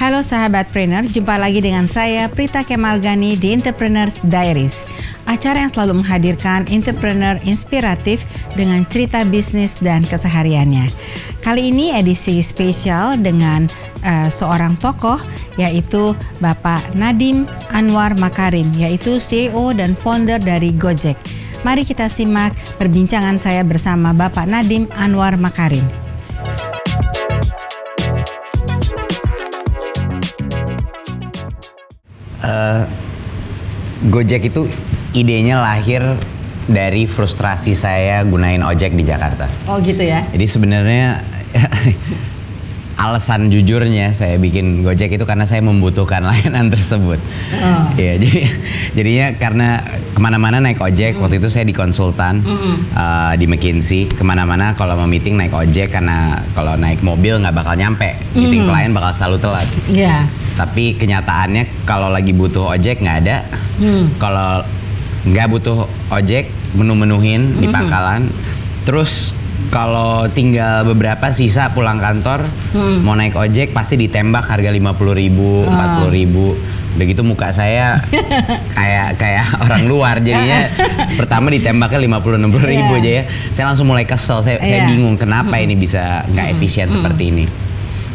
Halo sahabat Trainer, jumpa lagi dengan saya Prita Kemal Gani di Entrepreneurs Diaries. Acara yang selalu menghadirkan entrepreneur inspiratif dengan cerita bisnis dan kesehariannya. Kali ini edisi spesial dengan seorang tokoh, yaitu Bapak Nadiem Anwar Makarim, yaitu CEO dan founder dari Gojek. Mari kita simak perbincangan saya bersama Bapak Nadiem Anwar Makarim. Gojek itu idenya lahir dari frustrasi saya gunain ojek di Jakarta. Oh gitu ya? Jadi sebenarnya alasan jujurnya saya bikin Gojek itu karena saya membutuhkan layanan tersebut. Ya, jadinya karena kemana-mana naik ojek. Waktu itu saya di konsultan di McKinsey. Kemana-mana kalau mau meeting naik ojek karena kalau naik mobil nggak bakal nyampe. Meeting klien bakal selalu telat. Yeah. Tapi kenyataannya kalau lagi butuh ojek nggak ada. Kalau nggak butuh ojek menu-menuhin di pangkalan. Terus kalau tinggal beberapa sisa pulang kantor mau naik ojek pasti ditembak harga 50.000, 40.000. Udah gitu muka saya kayak orang luar jadinya. Pertama ditembaknya 50-60 ribu aja ya. Saya langsung mulai kesel. Saya bingung kenapa ini bisa nggak efisien seperti ini.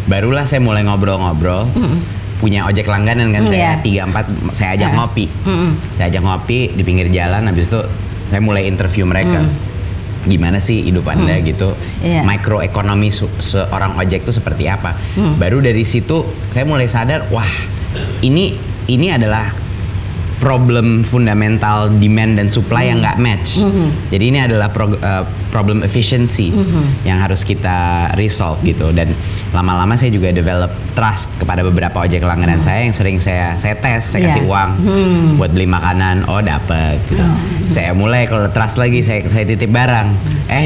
Barulah saya mulai ngobrol-ngobrol. Punya ojek langganan kan, saya 3-4 saya ajak ngopi. Saya ajak ngopi di pinggir jalan, habis itu saya mulai interview mereka. Gimana sih hidup Anda gitu, mikroekonomi seorang ojek itu seperti apa. Baru dari situ saya mulai sadar, wah ini adalah problem fundamental demand dan supply yang nggak match. Jadi ini adalah problem efficiency yang harus kita resolve gitu. Dan lama-lama saya juga develop trust kepada beberapa ojek langganan saya yang sering saya tes, saya kasih uang buat beli makanan, oh dapet gitu. Saya mulai kalau trust lagi, saya titip barang,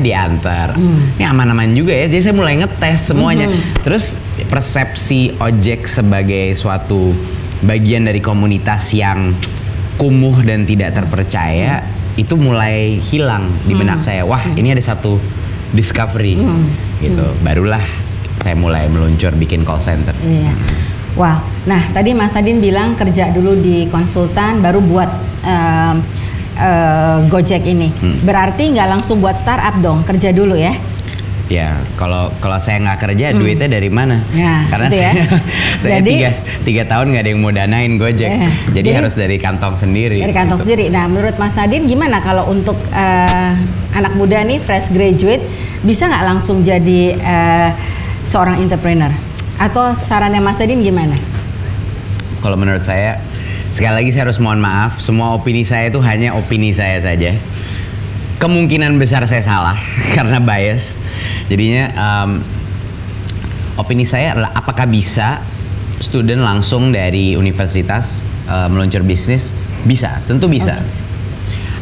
diantar. Ini aman-aman juga ya, jadi saya mulai ngetes semuanya. Terus persepsi ojek sebagai suatu bagian dari komunitas yang kumuh dan tidak terpercaya itu mulai hilang di benak saya. Wah, ini ada satu discovery gitu. Barulah saya mulai meluncur bikin call center. Wah, nah tadi Mas Nadiem bilang kerja dulu di konsultan baru buat Gojek ini. Berarti nggak langsung buat startup dong, kerja dulu ya? Ya, kalau saya nggak kerja, duitnya dari mana? Karena saya tiga tahun nggak ada yang mau danain Gojek, jadi harus dari kantong sendiri. Dari kantong sendiri. Nah, menurut Mas Nadiem gimana kalau untuk anak muda nih, fresh graduate, bisa nggak langsung jadi seorang entrepreneur? Atau sarannya Mas Nadiem gimana? Kalau menurut saya, sekali lagi saya harus mohon maaf, semua opini saya itu hanya opini saya saja. Kemungkinan besar saya salah karena bias. Jadinya opini saya adalah apakah bisa student langsung dari universitas meluncur bisnis? Bisa, tentu bisa.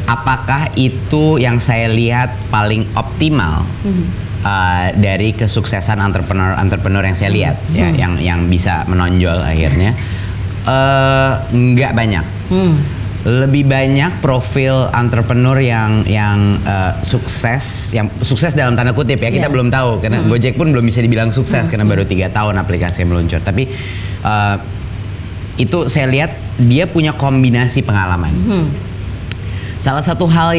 Apakah itu yang saya lihat paling optimal dari kesuksesan entrepreneur yang saya lihat, ya, yang bisa menonjol akhirnya? Nggak banyak. Lebih banyak profil entrepreneur yang sukses dalam tanda kutip ya, kita belum tahu karena Gojek pun belum bisa dibilang sukses karena baru 3 tahun aplikasi meluncur. Tapi itu saya lihat dia punya kombinasi pengalaman. Salah satu hal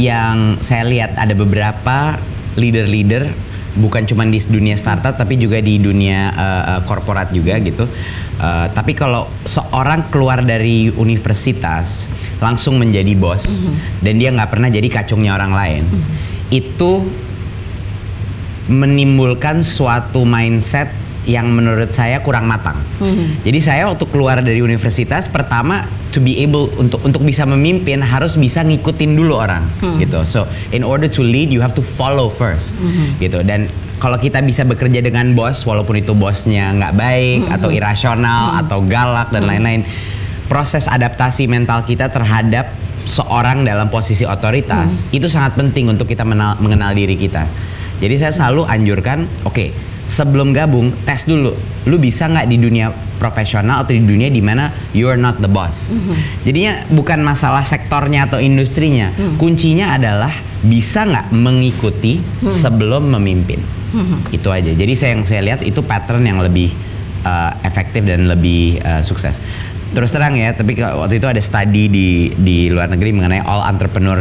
yang saya lihat ada beberapa leader bukan cuma di dunia startup tapi juga di dunia korporat juga gitu. Tapi kalau seorang keluar dari universitas langsung menjadi bos dan dia nggak pernah jadi kacungnya orang lain, itu menimbulkan suatu mindset yang menurut saya kurang matang. Jadi saya waktu keluar dari universitas, pertama to be able untuk bisa memimpin harus bisa ngikutin dulu orang gitu. So in order to lead you have to follow first gitu. Dan kalau kita bisa bekerja dengan bos walaupun itu bosnya nggak baik atau irasional atau galak dan lain-lain, proses adaptasi mental kita terhadap seorang dalam posisi otoritas itu sangat penting untuk kita mengenal diri kita. Jadi saya selalu anjurkan, sebelum gabung tes dulu, lu bisa nggak di dunia profesional atau di dunia di mana you are not the boss. Jadinya bukan masalah sektornya atau industrinya, kuncinya adalah bisa nggak mengikuti sebelum memimpin. Itu aja. Jadi yang saya lihat itu pattern yang lebih efektif dan lebih sukses. Terus terang ya, tapi waktu itu ada studi di luar negeri mengenai all entrepreneur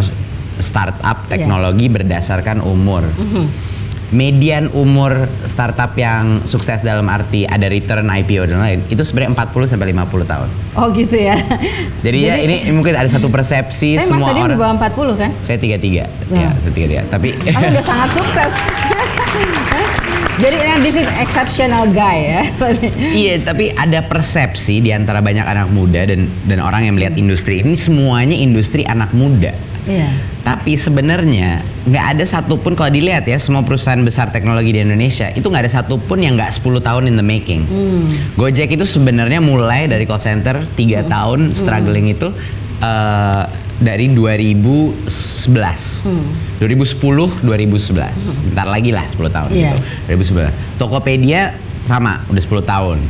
startup teknologi berdasarkan umur. Median umur startup yang sukses dalam arti ada return IPO dan lain itu sebenarnya 40 sampai 50 tahun. Oh gitu ya. Jadi ya ini mungkin ada satu persepsi semua Mas orang. Tadi di bawah 40 kan? Saya 33. Ya, saya 33. Tapi udah sangat sukses. Jadi this is exceptional guy ya. Iya, tapi ada persepsi di antara banyak anak muda dan orang yang melihat industri ini semuanya industri anak muda. Iya. Tapi sebenarnya nggak ada satupun kalau dilihat ya semua perusahaan besar teknologi di Indonesia itu nggak ada satupun yang nggak 10 tahun in the making. Gojek itu sebenarnya mulai dari call center 3 tahun struggling itu dari 2011, 2010, 2011. Bentar lagi lah 10 tahun gitu. 2011. Tokopedia sama udah 10 tahun.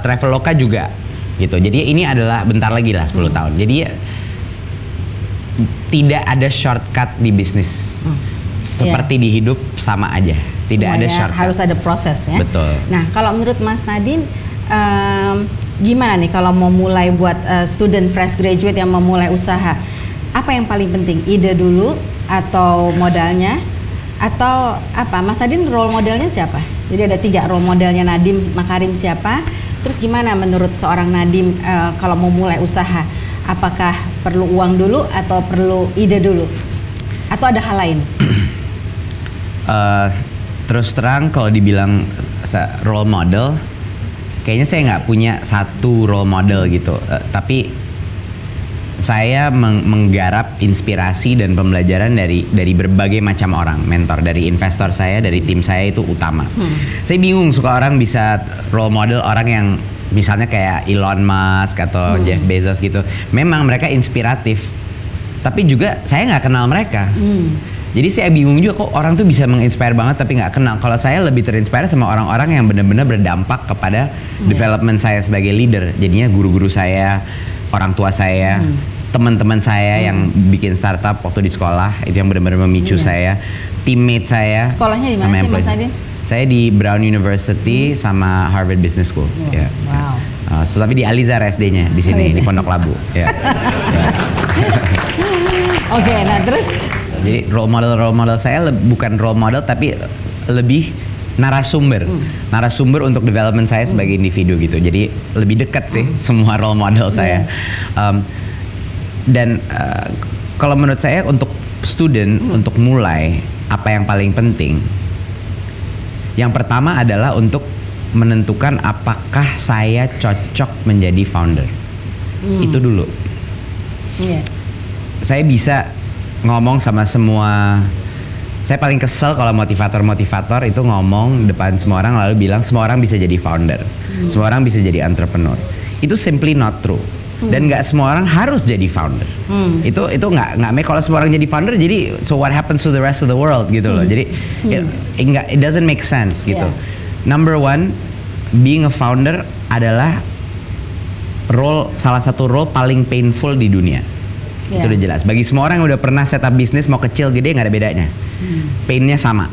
Traveloka juga gitu. Jadi ini adalah bentar lagi lah 10 tahun. Jadi ya, tidak ada shortcut di bisnis. Seperti di hidup sama aja. Tidak semuanya ada shortcut. Harus ada proses ya. Betul. Nah, kalau menurut Mas Nadine gimana nih kalau mau mulai buat student fresh graduate yang mau mulai usaha? Apa yang paling penting? Ide dulu atau modalnya? Atau apa? Mas Nadine role modelnya siapa? Jadi ada 3 role modelnya Nadiem Makarim siapa? Terus gimana menurut seorang Nadiem kalau mau mulai usaha? Apakah perlu uang dulu atau perlu ide dulu? Atau ada hal lain? Terus terang kalau dibilang role model, kayaknya saya nggak punya satu role model gitu. Tapi saya menggarap inspirasi dan pembelajaran dari berbagai macam orang, mentor, dari investor saya, dari tim saya itu utama. Saya bingung suka orang bisa role model orang yang misalnya kayak Elon Musk atau Jeff Bezos gitu. Memang mereka inspiratif, tapi juga saya nggak kenal mereka. Jadi saya bingung juga kok orang tuh bisa menginspire banget tapi nggak kenal. Kalau saya lebih terinspire sama orang-orang yang benar-benar berdampak kepada development saya sebagai leader. Jadinya guru-guru saya, orang tua saya, teman-teman saya yang bikin startup waktu di sekolah itu yang benar-benar memicu saya. Teammate saya. Sekolahnya di mana sih Mas Nadine? Saya di Brown University sama Harvard Business School. Ya. Wow. Tapi di Alizar SD-nya di sini di Pondok Labu. Ya. Oke, nah terus? Jadi role model saya bukan role model tapi lebih narasumber untuk development saya sebagai individu gitu. Jadi lebih dekat sih semua role model saya. Dan kalau menurut saya untuk student untuk mulai apa yang paling penting? Yang pertama adalah untuk menentukan apakah saya cocok menjadi founder. Itu dulu. Saya bisa ngomong sama semua. Saya paling kesel kalau motivator itu ngomong depan semua orang lalu bilang semua orang bisa jadi founder, semua orang bisa jadi entrepreneur. Itu simply not true. Dan nggak semua orang harus jadi founder. Itu nggak kalau semua orang jadi founder jadi so what happens to the rest of the world gitu loh. Jadi it doesn't make sense gitu. Number one, being a founder adalah salah satu role paling painful di dunia. Itu udah jelas. Bagi semua orang yang udah pernah setup bisnis mau kecil gede nggak ada bedanya. Painnya sama,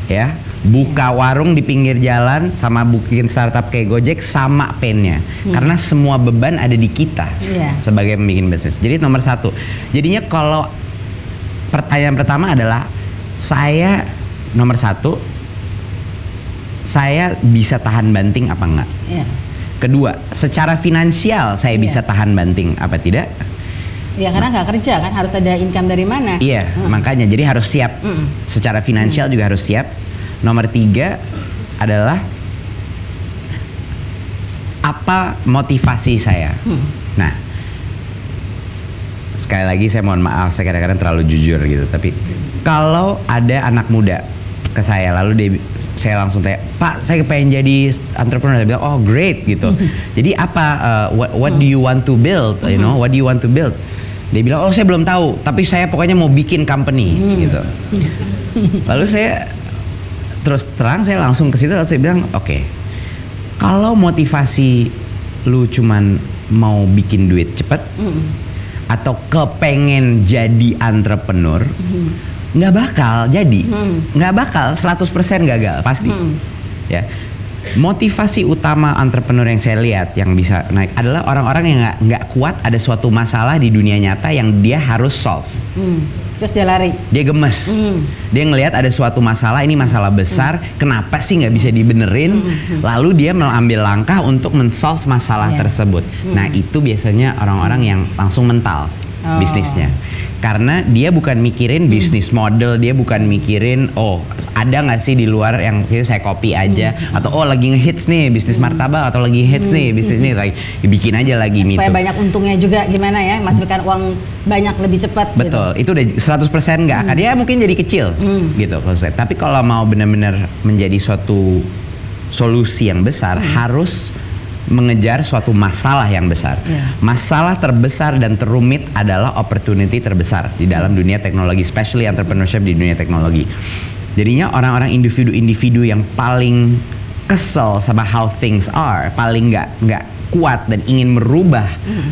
ya. Buka warung di pinggir jalan sama bikin startup kayak Gojek sama painnya. Karena semua beban ada di kita sebagai pembikin bisnis. Jadi nomor satu. Jadinya kalau pertanyaan pertama adalah nomor satu, saya bisa tahan banting apa enggak? Kedua, secara finansial saya bisa tahan banting apa tidak? Ya karena nggak kerja kan harus ada income dari mana? Iya, makanya jadi harus siap. Secara finansial juga harus siap. Nomor 3 adalah apa motivasi saya. Nah, sekali lagi saya mohon maaf, saya kadang-kadang terlalu jujur gitu. Tapi kalau ada anak muda ke saya lalu saya langsung tanya, Pak, saya pengen jadi entrepreneur. Saya bilang, oh great gitu. Jadi apa? What do you want to build? You know, what do you want to build? Dia bilang, oh saya belum tahu, tapi saya pokoknya mau bikin company gitu. Lalu saya terus terang saya langsung ke situ, lalu saya bilang, oke, kalau motivasi lu cuman mau bikin duit cepet atau kepengen jadi entrepreneur, nggak bakal jadi, nggak bakal 100% gagal pasti. Ya, Motivasi utama entrepreneur yang saya lihat yang bisa naik adalah orang-orang yang nggak kuat ada suatu masalah di dunia nyata yang dia harus solve. Terus dia lari. Dia gemes. Dia ngelihat ada suatu masalah, ini masalah besar. Kenapa sih nggak bisa dibenerin? Lalu dia mengambil langkah untuk men-solve masalah tersebut. Nah itu biasanya orang-orang yang langsung mental bisnisnya. Karena dia bukan mikirin bisnis model, dia bukan mikirin ada nggak sih di luar yang saya copy aja, atau lagi ngehits nih bisnis martabak, atau lagi hits nih bisnis nih, lagi bikin aja lagi gitu. Supaya banyak untungnya juga gimana ya, menghasilkan uang banyak lebih cepat. Betul, itu udah 100% nggak akan, ya mungkin jadi kecil gitu kalau saya. Tapi kalau mau benar-benar menjadi suatu solusi yang besar, harus mengejar suatu masalah yang besar. Masalah terbesar dan terumit adalah opportunity terbesar di dalam dunia teknologi, especially entrepreneurship di dunia teknologi. Jadinya orang-orang individu-individu yang paling kesel sama how things are, paling nggak kuat dan ingin merubah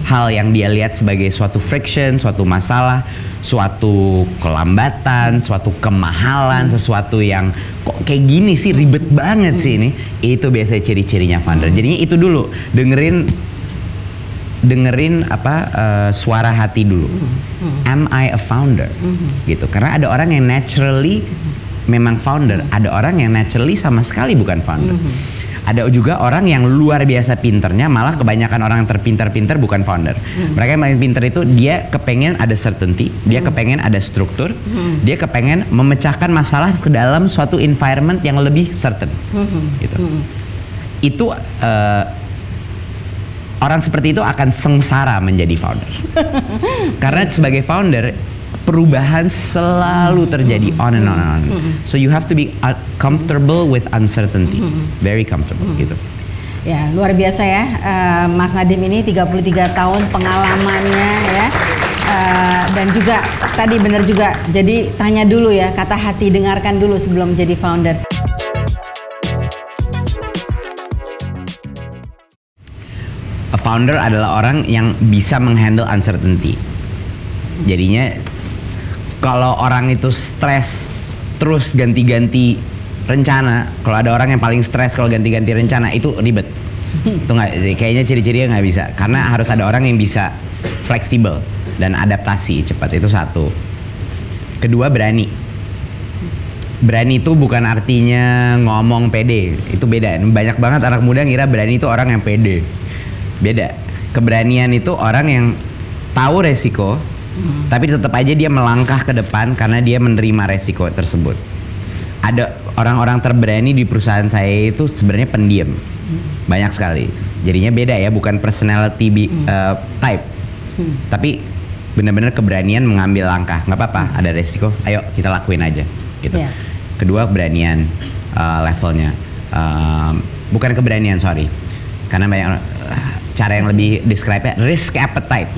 hal yang dia lihat sebagai suatu friction, suatu masalah, suatu kelambatan, suatu kemahalan, sesuatu yang kok kayak gini sih, ribet banget sih ini. Itu biasanya ciri-cirinya founder. Jadinya itu dulu, dengerin suara hati dulu. Am I a founder? Gitu. Karena ada orang yang naturally memang founder, ada orang yang naturally sama sekali bukan founder. Ada juga orang yang luar biasa pinternya, malah kebanyakan orang yang terpintar-pintar bukan founder. Mereka yang paling pintar itu dia kepengen ada certainty, dia kepengen ada struktur, dia kepengen memecahkan masalah ke dalam suatu environment yang lebih certain. Gitu. Itu orang seperti itu akan sengsara menjadi founder. Karena sebagai founder perubahan selalu terjadi on and on. So you have to be comfortable with uncertainty, very comfortable gitu. Ya luar biasa ya, Mas Nadiem ini 33 tahun pengalamannya ya, dan juga tadi benar juga. Jadi tanya dulu ya, kata hati dengarkan dulu sebelum jadi founder. A founder adalah orang yang bisa menghandle uncertainty. Jadinya kalau orang itu stres terus ganti-ganti rencana, kalau ada orang yang paling stres kalau ganti-ganti rencana itu ribet. Itu nggak, kayaknya ciri-cirinya nggak bisa. Karena harus ada orang yang bisa fleksibel dan adaptasi cepat, itu satu. Kedua, berani. Berani itu bukan artinya ngomong pede, itu beda. Banyak banget anak muda ngira berani itu orang yang pede. Beda. Keberanian itu orang yang tahu resiko, tapi tetap aja dia melangkah ke depan karena dia menerima resiko tersebut. Ada orang-orang terberani di perusahaan saya itu sebenarnya pendiam, banyak sekali. Jadinya beda ya, bukan personality type, tapi benar-benar keberanian mengambil langkah. Nggak apa-apa, ada resiko, ayo kita lakuin aja. Gitu. Kedua, keberanian levelnya, bukan keberanian, sorry, karena banyak cara yang lebih describe-nya, risk appetite.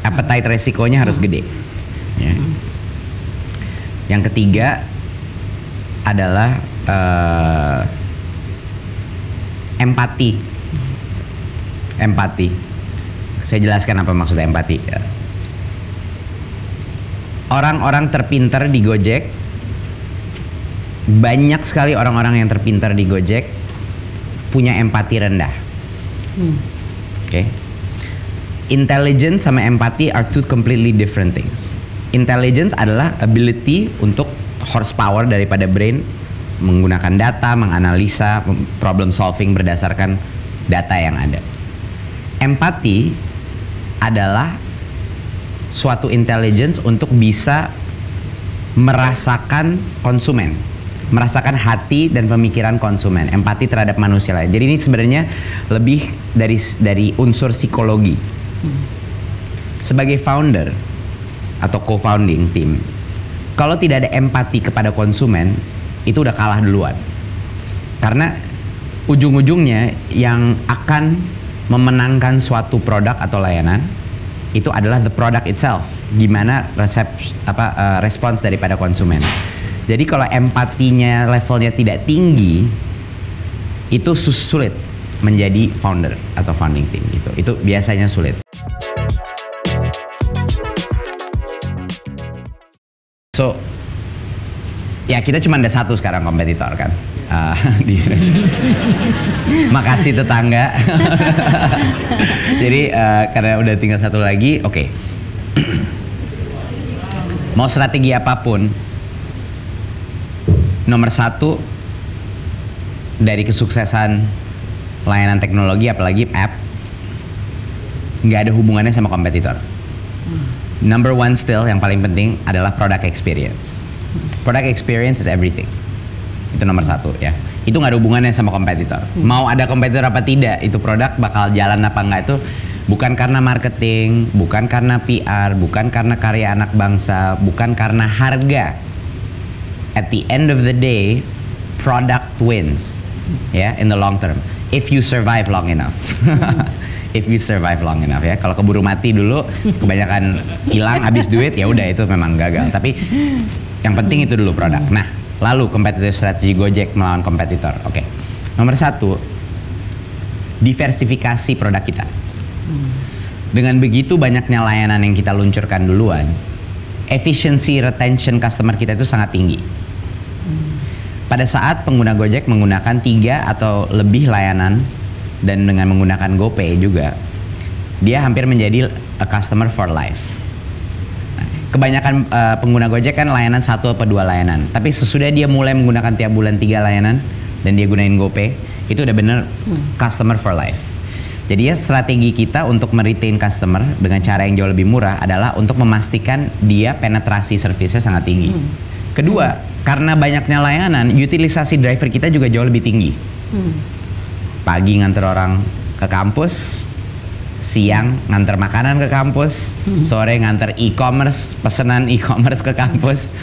Appetite resikonya harus gede. Ya. Yang ketiga adalah empati. Empati. Saya jelaskan apa maksud empati. Orang-orang terpintar di Gojek, banyak sekali orang-orang yang terpintar di Gojek punya empati rendah. Oke. Intelligence sama empati are two completely different things. Intelligence adalah ability untuk horsepower daripada brain, menggunakan data, menganalisa, problem solving berdasarkan data yang ada. Empati adalah suatu intelligence untuk bisa merasakan konsumen, merasakan hati dan pemikiran konsumen, empati terhadap manusia lain. Jadi ini sebenarnya lebih dari unsur psikologi. Sebagai founder atau co-founding team, kalau tidak ada empati kepada konsumen, itu udah kalah duluan. Karena ujung-ujungnya yang akan memenangkan suatu produk atau layanan itu adalah the product itself. Gimana respons daripada konsumen. Jadi kalau empatinya levelnya tidak tinggi, itu sulit menjadi founder atau founding team gitu. Itu biasanya sulit. So Ya kita cuma ada satu sekarang kompetitor kan di Indonesia. Makasih tetangga. Jadi karena udah tinggal satu lagi, oke. Mau strategi apapun, nomor satu dari kesuksesan layanan teknologi apalagi app, nggak ada hubungannya sama kompetitor. Number one still yang paling penting adalah product experience. Product experience is everything. Itu nomor satu ya. Itu nggak ada hubungannya sama kompetitor. Mau ada kompetitor apa tidak, itu produk bakal jalan apa enggak itu bukan karena marketing, bukan karena PR, bukan karena karya anak bangsa, bukan karena harga. At the end of the day, product wins ya in the long term. If you survive long enough. If you survive long enough ya. Kalau keburu mati dulu, kebanyakan hilang, habis duit ya udah itu memang gagal. Tapi yang penting itu dulu produk. Nah, lalu competitive strategy Gojek melawan kompetitor. Oke. Nomor satu, diversifikasi produk kita. Dengan begitu banyaknya layanan yang kita luncurkan duluan, efisiensi retention customer kita itu sangat tinggi. Pada saat pengguna Gojek menggunakan 3 atau lebih layanan dan dengan menggunakan GoPay juga, dia hampir menjadi a customer for life. Nah, kebanyakan pengguna Gojek kan layanan 1 atau 2 layanan, tapi sesudah dia mulai menggunakan tiap bulan 3 layanan dan dia gunain GoPay, itu udah bener customer for life. Jadi ya strategi kita untuk meretain customer dengan cara yang jauh lebih murah adalah untuk memastikan dia penetrasi servisnya sangat tinggi. Kedua, karena banyaknya layanan, utilisasi driver kita juga jauh lebih tinggi. Pagi nganter orang ke kampus, siang nganter makanan ke kampus, sore nganter e-commerce, pesanan e-commerce ke kampus,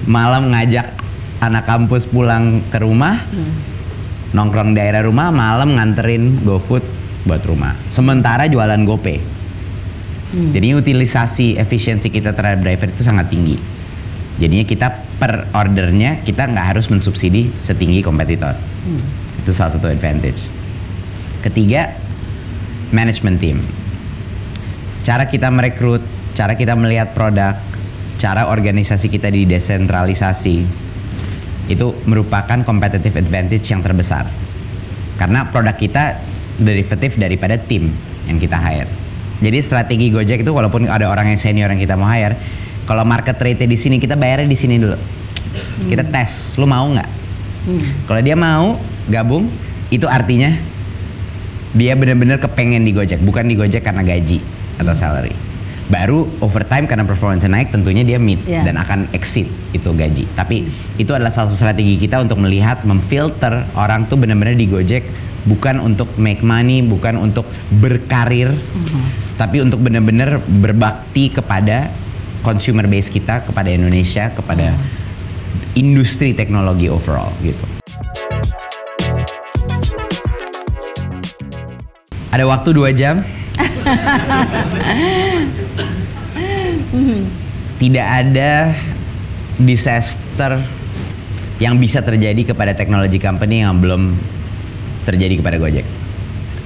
malam ngajak anak kampus pulang ke rumah, nongkrong daerah rumah, malam nganterin GoFood buat rumah. Sementara jualan GoPay. Jadi utilisasi efisiensi kita terhadap driver itu sangat tinggi. Jadinya kita per ordernya kita nggak harus mensubsidi setinggi kompetitor. Itu salah satu advantage. Ketiga, management team. Cara kita merekrut, cara kita melihat produk, cara organisasi kita didesentralisasi, itu merupakan competitive advantage yang terbesar. Karena produk kita derivatif daripada tim yang kita hire. Jadi strategi Gojek itu walaupun ada orang yang senior yang kita mau hire, kalau market rate di sini kita bayarnya di sini dulu. Kita tes, lu mau nggak? Kalau dia mau gabung, itu artinya dia benar-benar kepengen di Gojek, bukan di Gojek karena gaji atau salary. Baru overtime karena performance naik, tentunya dia meet dan akan exceed itu gaji. Tapi itu adalah salah satu strategi kita untuk melihat, memfilter orang tuh benar-benar di Gojek bukan untuk make money, bukan untuk berkarir, tapi untuk benar-benar berbakti kepada consumer base kita, kepada Indonesia, kepada industri teknologi overall gitu. Ada waktu 2 jam. Tidak ada disaster yang bisa terjadi kepada teknologi company yang belum terjadi kepada Gojek.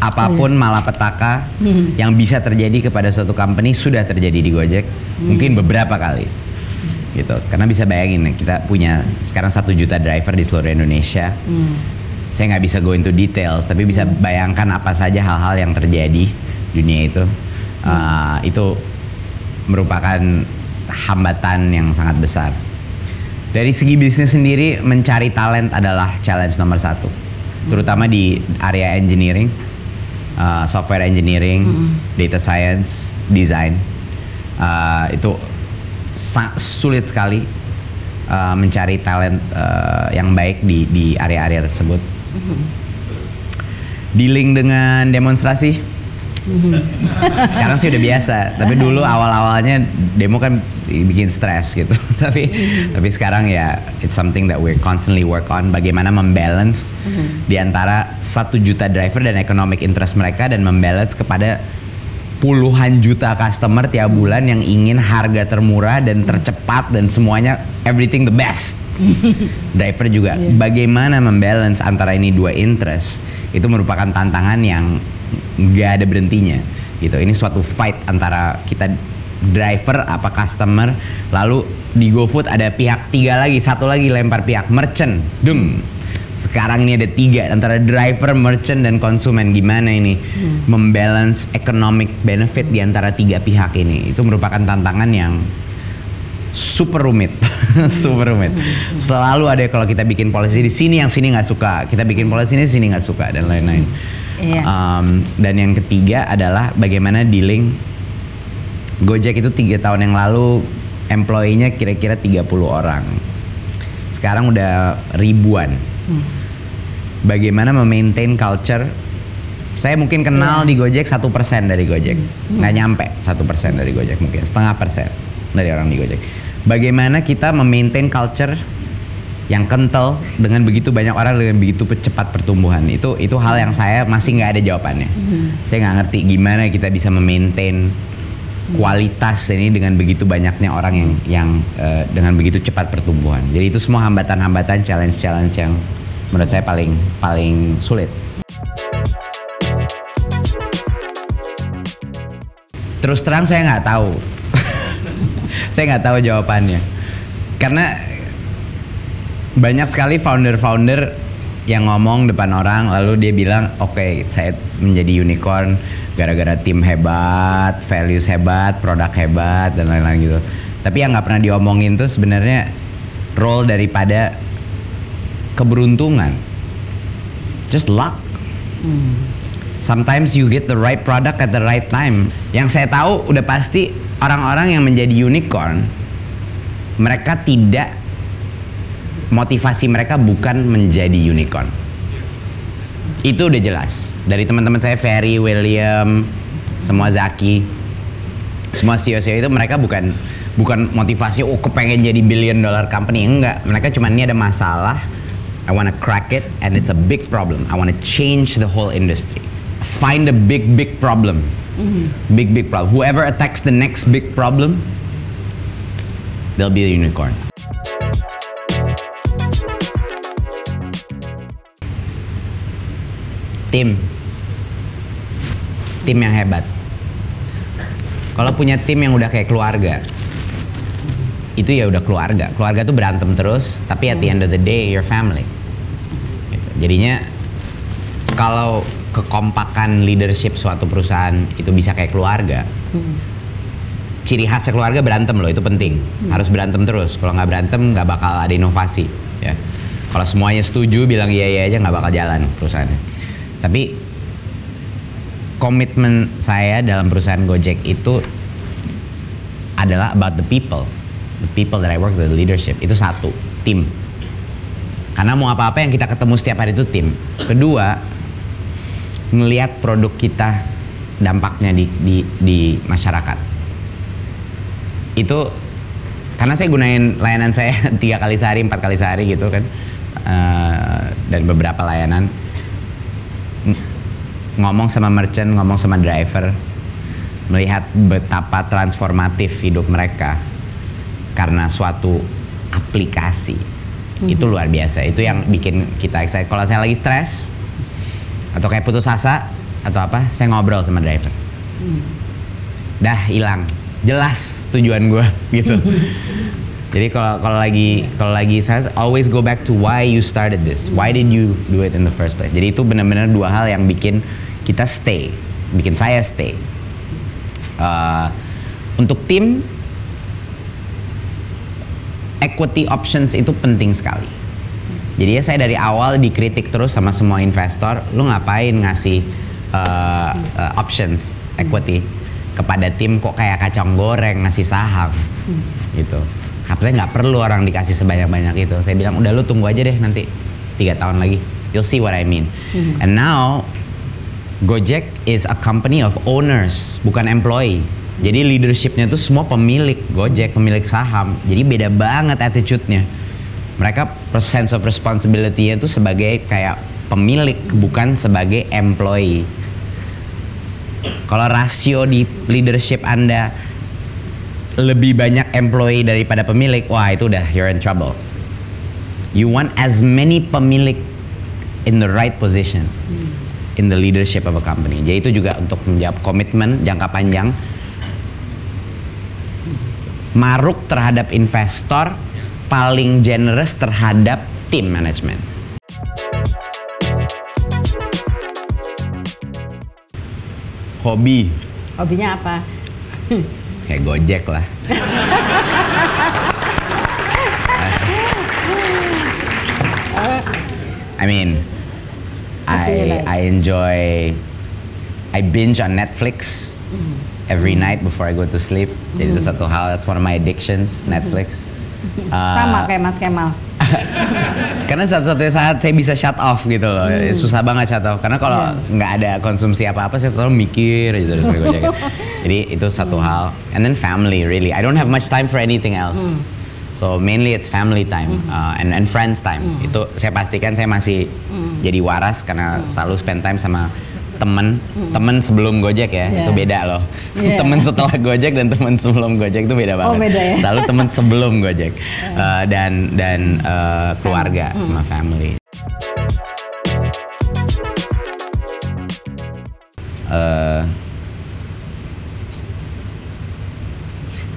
Apapun malapetaka yang bisa terjadi kepada suatu company sudah terjadi di Gojek, mungkin beberapa kali, gitu. Karena bisa bayangin, kita punya sekarang 1 juta driver di seluruh Indonesia. Saya nggak bisa go into details, tapi bisa bayangkan apa saja hal-hal yang terjadi dunia itu. Itu merupakan hambatan yang sangat besar. Dari segi bisnis sendiri, mencari talent adalah challenge nomor 1, terutama di area engineering, software engineering, data science, design. Itu sulit sekali mencari talent yang baik di area-area tersebut. Dealing dengan demonstrasi, sekarang sih udah biasa, tapi dulu awal-awalnya demo kan bikin stres gitu. tapi sekarang ya it's something that we're constantly work on, bagaimana membalance di antara 1 juta driver dan economic interest mereka, dan membalance kepada puluhan juta customer tiap bulan yang ingin harga termurah dan tercepat dan semuanya everything the best. Driver juga bagaimana membalance antara ini 2 interest, itu merupakan tantangan yang nggak ada berhentinya gitu. Ini suatu fight antara kita driver, apa customer, lalu di GoFood ada pihak 3 lagi, satu lagi lempar pihak merchant, sekarang ini ada 3 antara driver, merchant, dan konsumen. Gimana ini membalance economic benefit di antara 3 pihak ini? Itu merupakan tantangan yang super rumit, super rumit. Selalu ada kalau kita bikin policy di sini yang sini nggak suka, kita bikin policy ini sini nggak suka, dan lain-lain. Dan yang ketiga adalah bagaimana dealing. Gojek itu 3 tahun yang lalu employee-nya kira-kira 30 orang. Sekarang udah ribuan. Bagaimana memaintain culture? Saya mungkin kenal di Gojek 1% dari Gojek, nggak nyampe 1% dari Gojek, mungkin 0,5% dari orang di Gojek. Bagaimana kita memaintain culture yang kental dengan begitu banyak orang dengan begitu cepat pertumbuhan? Itu hal yang saya masih nggak ada jawabannya. Saya nggak ngerti gimana kita bisa memaintain kualitas ini dengan begitu banyaknya orang yang dengan begitu cepat pertumbuhan. Jadi itu semua hambatan-hambatan, challenge-challenge yang menurut saya paling sulit. Terus terang saya nggak tahu. Saya nggak tahu jawabannya. Karena banyak sekali founder-founder yang ngomong depan orang lalu dia bilang, oke, saya menjadi unicorn gara-gara tim hebat, values hebat, produk hebat, dan lain-lain gitu. Tapi yang nggak pernah diomongin tuh sebenarnya role daripada keberuntungan. Just luck. Sometimes you get the right product at the right time. Yang saya tahu udah pasti orang-orang yang menjadi unicorn, mereka tidak, motivasi mereka bukan menjadi unicorn. Itu udah jelas. Dari teman-teman saya, Ferry, William, semua Zaki, semua CEO-CEO itu mereka bukan motivasi, kepengen jadi $1 billion company. Enggak, mereka cuma ini ada masalah, I wanna crack it and it's a big problem. I wanna change the whole industry. Find a big problem. Big problem. Whoever attacks the next big problem, they'll be a unicorn. Tim yang hebat. Kalau punya tim yang udah kayak keluarga, itu ya udah keluarga. Keluarga tuh berantem terus, tapi at the end of the day, your family. Gitu. Jadinya kalau kekompakan leadership suatu perusahaan itu bisa kayak keluarga. Ciri khasnya keluarga berantem loh, itu penting. Harus berantem terus. Kalau nggak berantem nggak bakal ada inovasi. Ya. Kalau semuanya setuju bilang iya aja nggak bakal jalan perusahaannya. Tapi komitmen saya dalam perusahaan Gojek itu adalah about the people that I work with, the leadership. Itu satu, tim. Karena mau apa-apa yang kita ketemu setiap hari itu tim. Kedua, ngelihat produk kita dampaknya di masyarakat. Itu karena saya gunain layanan saya 3 kali sehari, 4 kali sehari gitu kan, dan beberapa layanan, ngomong sama merchant, ngomong sama driver, melihat betapa transformatif hidup mereka karena suatu aplikasi. Itu luar biasa. Itu yang bikin kita excited. Kalau saya lagi stres atau kayak putus asa atau apa, saya ngobrol sama driver. Dah hilang, jelas tujuan gue gitu. Jadi kalau lagi saya always go back to why you started this, why did you do it in the first place. Jadi itu benar-benar 2 hal yang bikin kita stay, bikin saya stay. Untuk tim, equity options itu penting sekali. Jadi ya saya dari awal dikritik terus sama semua investor, lu ngapain ngasih options equity kepada tim, kok kayak kacang goreng ngasih saham gitu. Katanya nggak perlu orang dikasih sebanyak-banyak itu. Saya bilang udah lu tunggu aja deh nanti 3 tahun lagi, you'll see what I mean. And now Gojek is a company of owners, bukan employee. Jadi leadershipnya tuh semua pemilik Gojek, pemilik saham. Jadi beda banget attitude-nya. Mereka sense of responsibility-nya itu sebagai kayak pemilik, bukan sebagai employee. Kalau rasio di leadership Anda lebih banyak employee daripada pemilik, wah itu udah you're in trouble. You want as many pemilik in the right position in the leadership of a company. Jadi itu juga untuk menjawab komitmen jangka panjang. maruk terhadap investor, paling generous terhadap tim manajemen. Hobi. Hobinya apa? Kayak Gojek lah. I mean, I enjoy, I binge on Netflix every night before I go to sleep. Jadi itu satu hal, that's one of my addictions, Netflix. Sama kayak Mas Kemal. Karena satu-satunya saat saya bisa shut off gitu loh. Susah banget shut off. Karena kalau nggak ada konsumsi apa-apa, saya selalu mikir aja terus Gojek. Jadi itu satu hal. And then family, really. I don't have much time for anything else. So mainly it's family time and friends time. Itu saya pastikan saya masih jadi waras karena selalu spend time sama temen sebelum Gojek ya. Itu beda loh. Temen setelah Gojek dan temen sebelum Gojek itu beda banget. Oh, beda ya? Selalu temen sebelum Gojek dan keluarga sama family.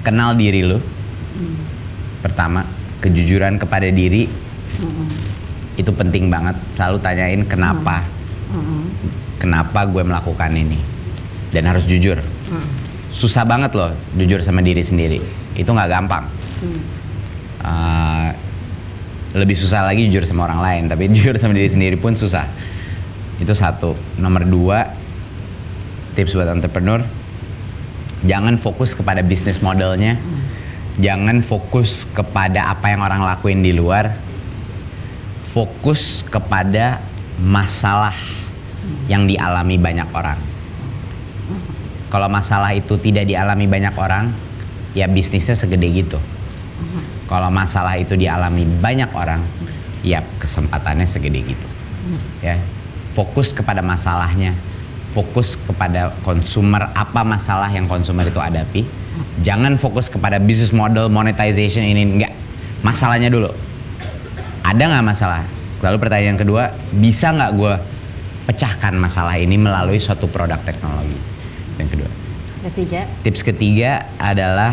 Kenal diri lu. Pertama, kejujuran kepada diri. Itu penting banget. Selalu tanyain kenapa. Kenapa gue melakukan ini, dan harus jujur. Susah banget loh jujur sama diri sendiri, itu nggak gampang. Lebih susah lagi jujur sama orang lain, tapi jujur sama diri sendiri pun susah. Itu satu. Nomor dua, tips buat entrepreneur, jangan fokus kepada bisnis modelnya, jangan fokus kepada apa yang orang lakuin di luar, fokus kepada masalah yang dialami banyak orang. Kalau masalah itu tidak dialami banyak orang, ya bisnisnya segede gitu. Kalau masalah itu dialami banyak orang, ya kesempatannya segede gitu. Ya, fokus kepada masalahnya, fokus kepada konsumer, apa masalah yang konsumer itu hadapi. Jangan fokus kepada business model, monetization ini, enggak. Masalahnya dulu. Ada nggak masalah? Lalu pertanyaan kedua, bisa nggak gue pecahkan masalah ini melalui suatu produk teknologi? Yang kedua. Ketiga. Tips ketiga adalah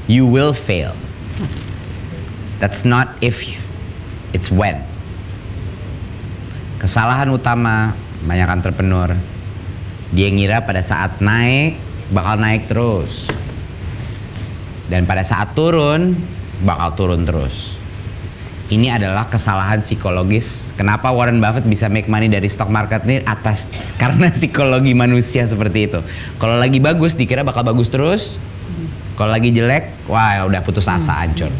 you will fail. That's not if, it's when. Kesalahan utama banyak entrepreneur, dia ngira pada saat naik bakal naik terus, dan pada saat turun bakal turun terus. Ini adalah kesalahan psikologis. Kenapa Warren Buffett bisa make money dari stock market ini karena psikologi manusia seperti itu. Kalau lagi bagus dikira bakal bagus terus. Kalau lagi jelek, wah udah putus asa, hancur.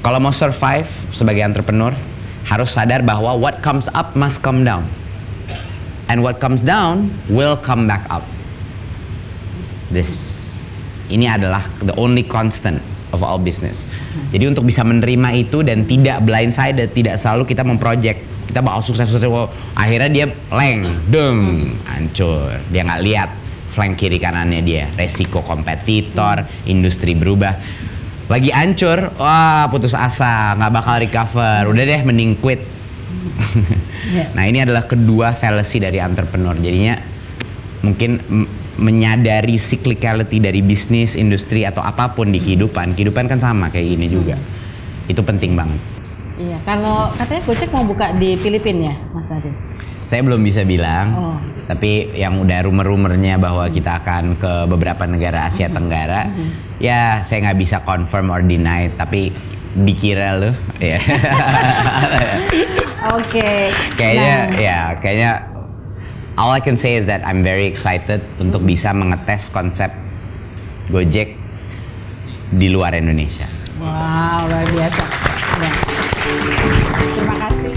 Kalau mau survive sebagai entrepreneur, harus sadar bahwa what comes up must come down. And what comes down will come back up. Ini adalah the only constant of all business. Jadi untuk bisa menerima itu dan tidak blindsided, tidak selalu kita memproject kita bakal sukses, wow, akhirnya dia hancur. Dia nggak lihat flank kiri kanannya dia, resiko kompetitor, industri berubah. Lagi hancur, wah putus asa, nggak bakal recover, udah deh mending quit. Nah ini adalah kedua fallacy dari entrepreneur. Jadinya mungkin menyadari cyclicality dari bisnis, industri atau apapun di kehidupan kan sama kayak gini juga. Itu penting banget. Iya, kalau katanya Gojek mau buka di Filipina ya, Mas Nadiem? Saya belum bisa bilang, tapi yang udah rumor-rumornya bahwa kita akan ke beberapa negara Asia Tenggara, ya saya nggak bisa confirm or deny, tapi dikira loh. Ya. Oke. Kayaknya all I can say is that I'm very excited untuk bisa mengetes konsep Gojek di luar Indonesia. Wow, luar biasa. Ya. Terima kasih.